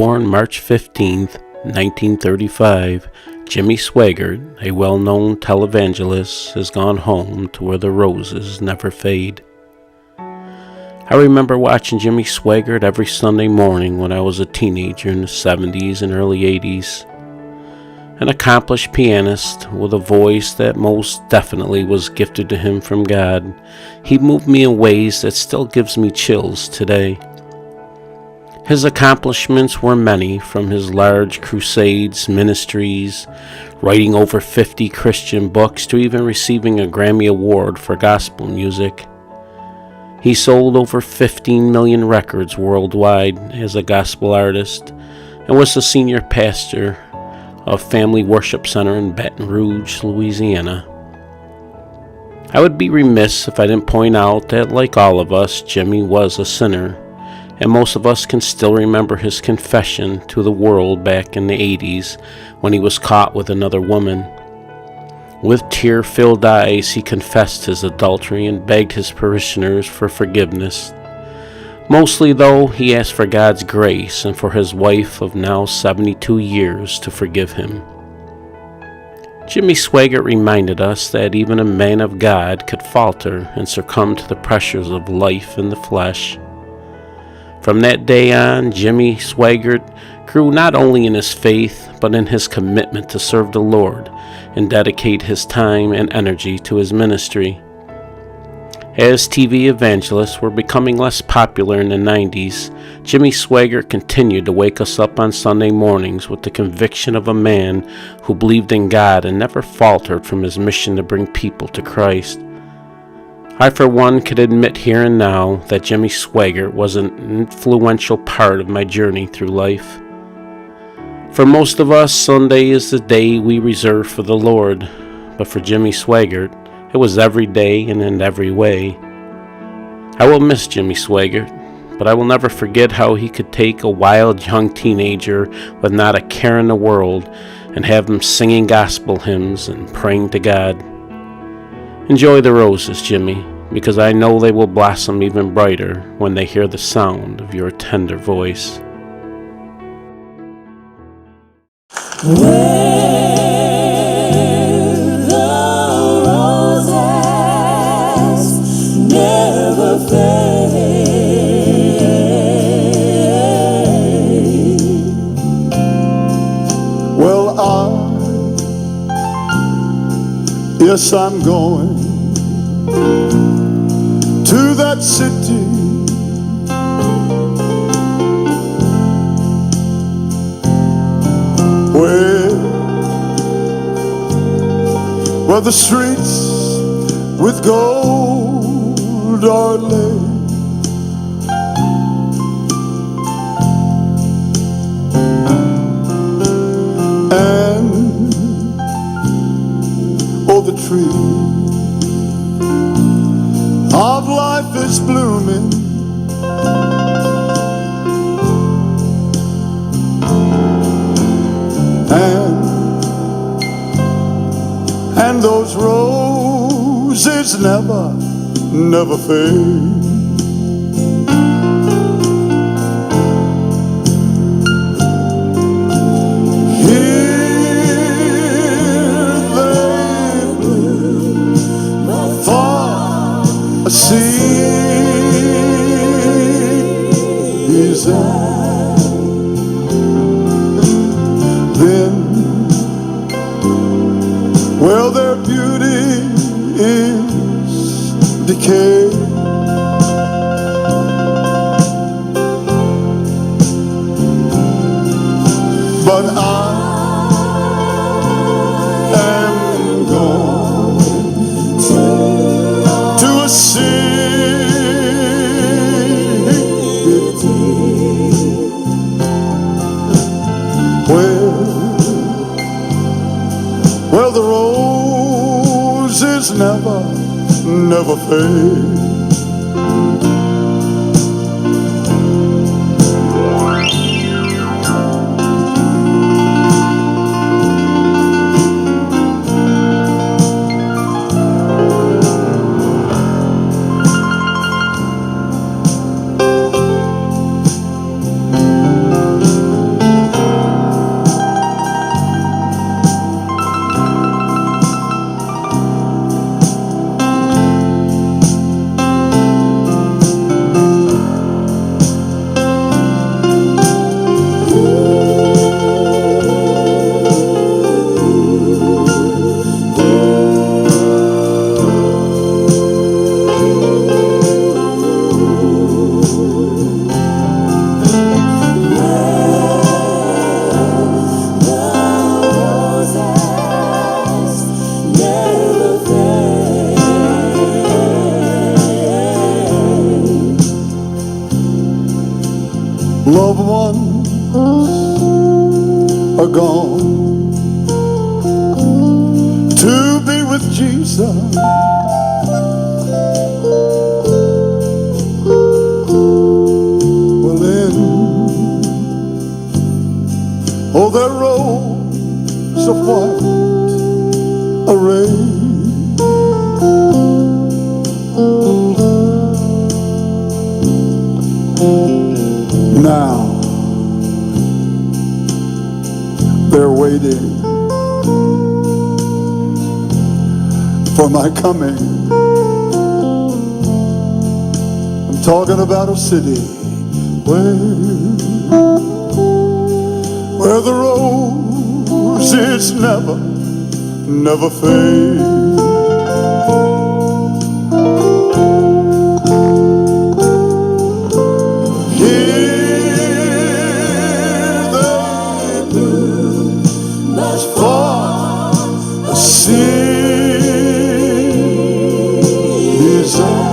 Born March 15th, 1935, Jimmy Swaggart, a well-known televangelist, has gone home to where the roses never fade. I remember watching Jimmy Swaggart every Sunday morning when I was a teenager in the 70s and early 80s. An accomplished pianist with a voice that most definitely was gifted to him from God, he moved me in ways that still gives me chills today. His accomplishments were many, from his large crusades, ministries, writing over 50 Christian books, to even receiving a Grammy Award for gospel music. He sold over 15 million records worldwide as a gospel artist and was the senior pastor of Family Worship Center in Baton Rouge, Louisiana. I would be remiss if I didn't point out that, like all of us, Jimmy was a sinner. And most of us can still remember his confession to the world back in the 80s when he was caught with another woman. With tear-filled eyes, he confessed his adultery and begged his parishioners for forgiveness. Mostly, though, he asked for God's grace and for his wife of now 72 years to forgive him. Jimmy Swaggart reminded us that even a man of God could falter and succumb to the pressures of life in the flesh. From that day on, Jimmy Swaggart grew not only in his faith, but in his commitment to serve the Lord and dedicate his time and energy to his ministry. As TV evangelists were becoming less popular in the 90s, Jimmy Swaggart continued to wake us up on Sunday mornings with the conviction of a man who believed in God and never faltered from his mission to bring people to Christ. I, for one, could admit here and now that Jimmy Swaggart was an influential part of my journey through life. For most of us, Sunday is the day we reserve for the Lord, but for Jimmy Swaggart, it was every day and in every way. I will miss Jimmy Swaggart, but I will never forget how he could take a wild young teenager with not a care in the world and have him singing gospel hymns and praying to God. Enjoy the roses, Jimmy, because I know they will blossom even brighter when they hear the sound of your tender voice. Where the roses never fade. Well, yes, I'm going to that city where the streets with gold are laid, and the tree of life is blooming, and those roses never fade. Then, well, their beauty is decayed, but I am going to a city where the roses never fade. loved ones are gone to be with Jesus. Well then, oh, their robes of white array, now they're waiting for my coming. I'm talking about a city where the roses never fade. Here they bloom as far as sea is on.